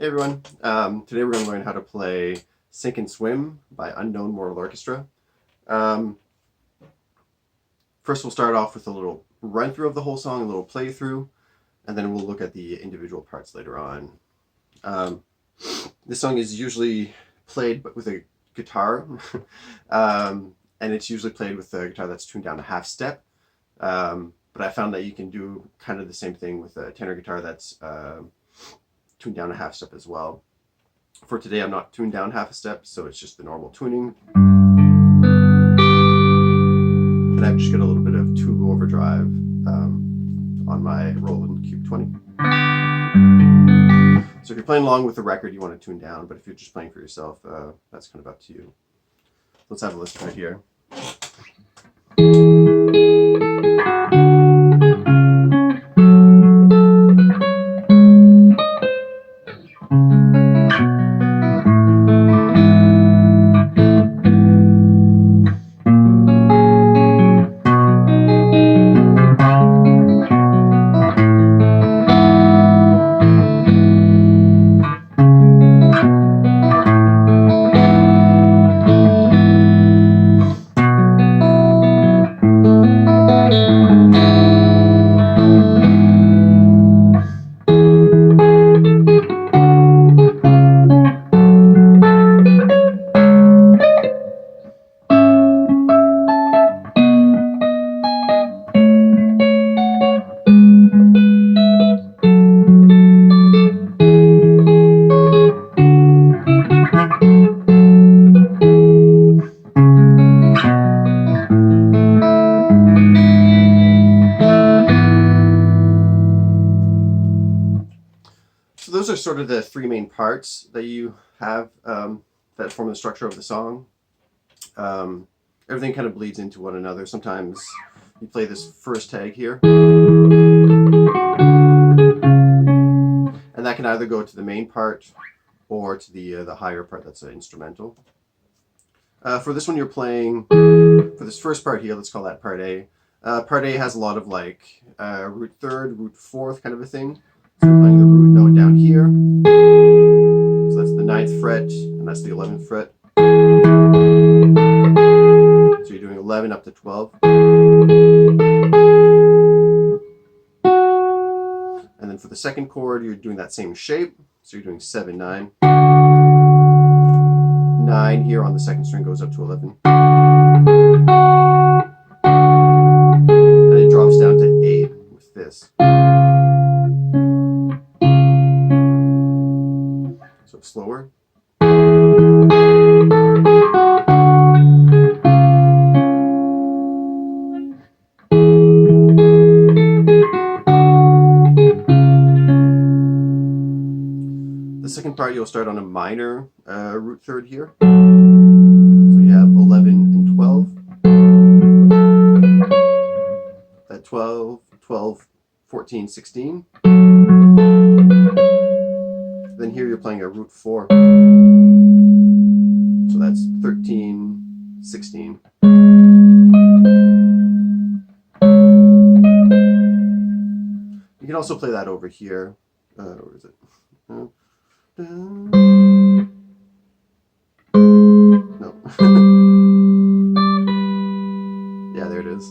Hey everyone, today we're going to learn how to play Sink and Swim by Unknown Mortal Orchestra. Um, First we'll start off with a little run through of the whole song, a little playthrough, and then we'll look at the individual parts later on. Um, this song is usually played with a guitar, and it's usually played with a guitar that's tuned down a half step. But I found that you can do kind of the same thing with a tenor guitar that's tuned down a half step as well. For today, I'm not tuned down half a step, so it's just the normal tuning. And I've just got a little bit of tube overdrive on my Roland Cube 20. So if you're playing along with the record, you want to tune down, but if you're just playing for yourself, that's kind of up to you. Let's have a listen right here. So those are sort of the three main parts that you have that form the structure of the song. Everything kind of bleeds into one another. Sometimes you play this first tag here, and that can either go to the main part or to the higher part that's an instrumental. For this one you're playing, for this first part here, let's call that part A. Part A has a lot of like root third, root fourth kind of a thing. So you're playing the root note down here. So that's the 9th fret, and that's the 11th fret. So you're doing 11 up to 12. And then for the second chord, you're doing that same shape. So you're doing 7, 9. 9 here on the second string goes up to 11. And it drops down to 8 with this. So slower. The second part you'll start on a minor root third here. So you have 11 and 12. That 12, 12, 14, 16. Then here you're playing a root 4. So that's 13, 16. You can also play that over here. Where is it? No. Yeah, there it is.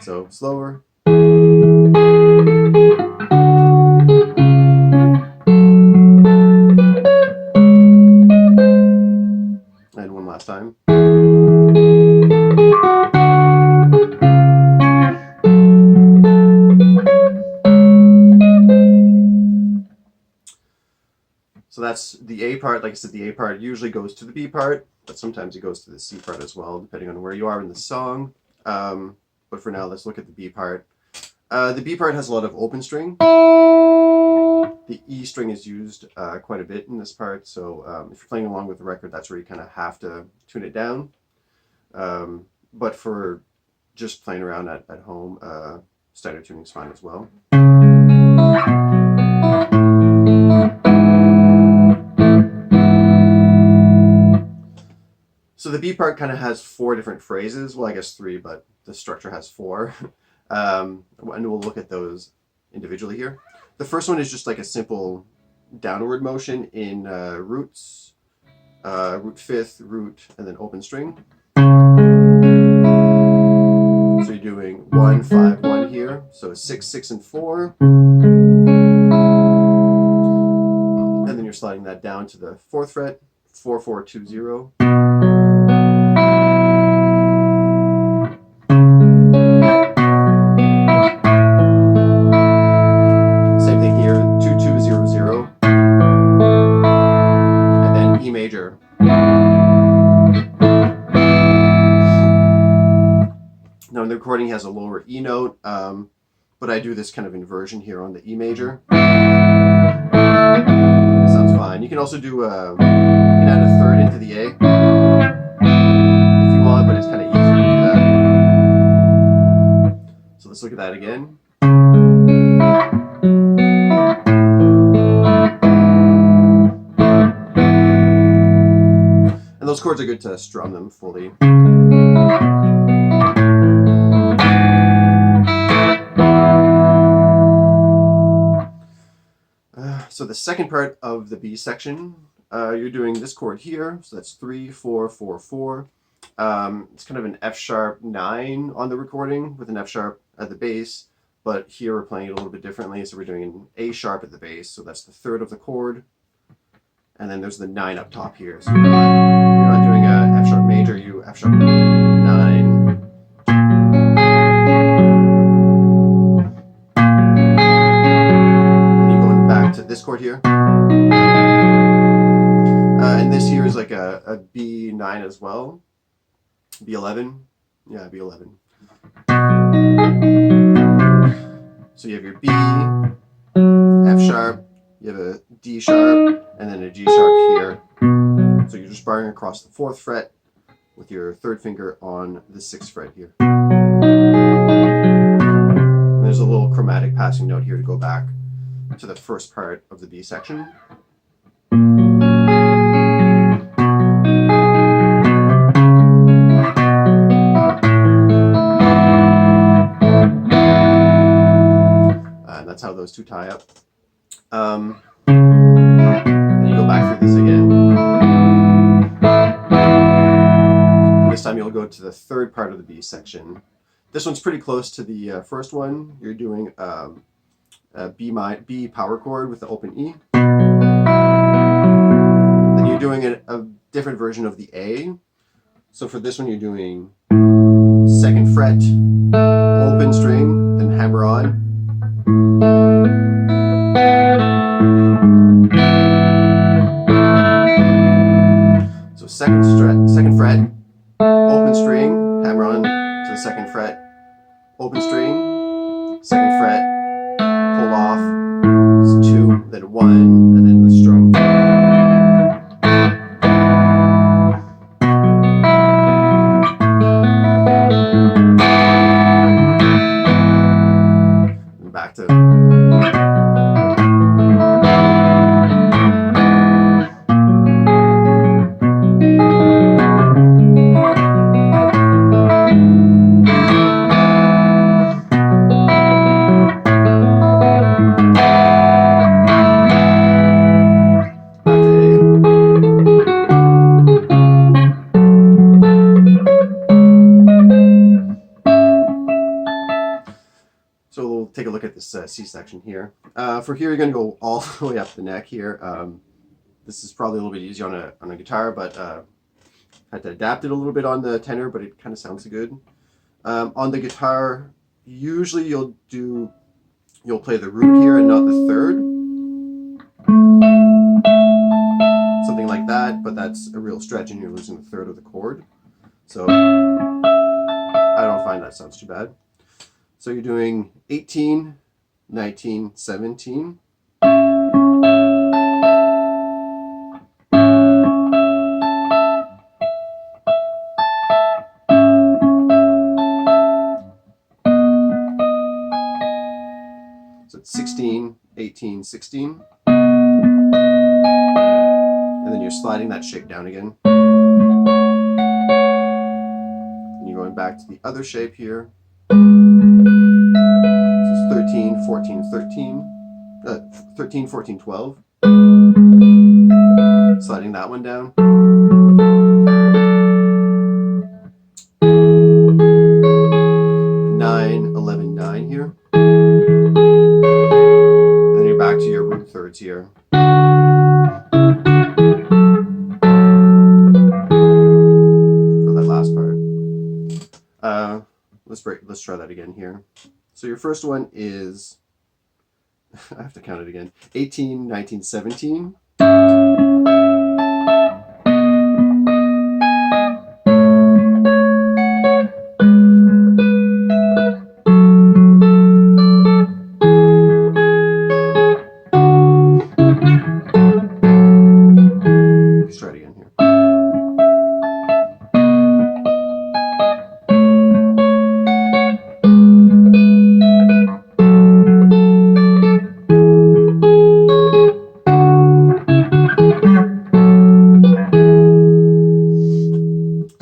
So slower. And one last time. So that's the A part. Like I said, the A part usually goes to the B part, but sometimes it goes to the C part as well, depending on where you are in the song. But for now, let's look at the B part. The B part has a lot of open string. The E string is used quite a bit in this part, so if you're playing along with the record, that's where you kind of have to tune it down. But for just playing around at home, standard tuning is fine as well. So the B part kind of has 4 different phrases. Well, I guess 3, but the structure has 4. And we'll look at those individually here. The first one is just like a simple downward motion in roots, root fifth, root, and then open string. So you're doing 1, 5, 1 here. So 6, 6, and 4. And then you're sliding that down to the 4th fret, 4, 4, 2, 0. Same thing here, 2, 2, 0, 0. And then E major. Now in the recording, he has a lower E note, but I do this kind of inversion here on the E major. That sounds fine. You can also do, you can add a third into the A if you want, but it's kind of easier to do that. So let's look at that again. And those chords are good to strum them fully. So the second part of the B section, you're doing this chord here. So that's 3, 4, 4, 4. It's kind of an F sharp 9 on the recording with an F sharp at the bass. But here we're playing it a little bit differently. So we're doing an A sharp at the bass. So that's the third of the chord. And then there's the 9 up top here. So you're not doing a F sharp major, you F sharp 9. And you're going back to this chord here. And this here is like a B9 as well. B11. Yeah, B11. So you have your B, F sharp, you have a D sharp, and then a G sharp here. So you're just barring across the 4th fret with your 3rd finger on the 6th fret here. And there's a little chromatic passing note here to go back to the first part of the B section. And that's how those two tie up. Then you go back through this again. And this time you'll go to the 3rd part of the B section. This one's pretty close to the first one. You're doing a B power chord with the open E. Then you're doing a different version of the A. So for this one you're doing 2nd fret, open string, then hammer on. So 2nd fret, open string, hammer on to the 2nd fret, open string, 2nd fret, pull off, so 2, then 1, and then the strum. And back to take a look at this C section here. For here, you're going to go all the way up the neck here. This is probably a little bit easier on a guitar, but I had to adapt it a little bit on the tenor, but it kind of sounds good. On the guitar, usually you'll play the root here and not the 3rd. Something like that, but that's a real stretch and you're losing the 3rd of the chord. So I don't find that sounds too bad. So you're doing 18, 19, 17. So it's 16, 18, 16. And then you're sliding that shape down again. And you're going back to the other shape here. So it's 13, 14, 13, 13, 14, 12. Sliding that one down. 9, 11, 9 here. And then you're back to your root thirds here. For that last part. Let's try that again here. So your first one is, I have to count it again, 18, 19, 17. Let's try it again here.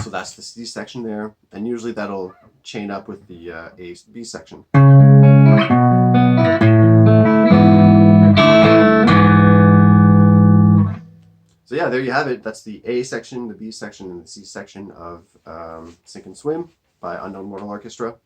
So that's the C section there, and usually that'll chain up with the A B section. So yeah, there you have it. That's the A section, the B section, and the C section of Sink and Swim by Unknown Mortal Orchestra.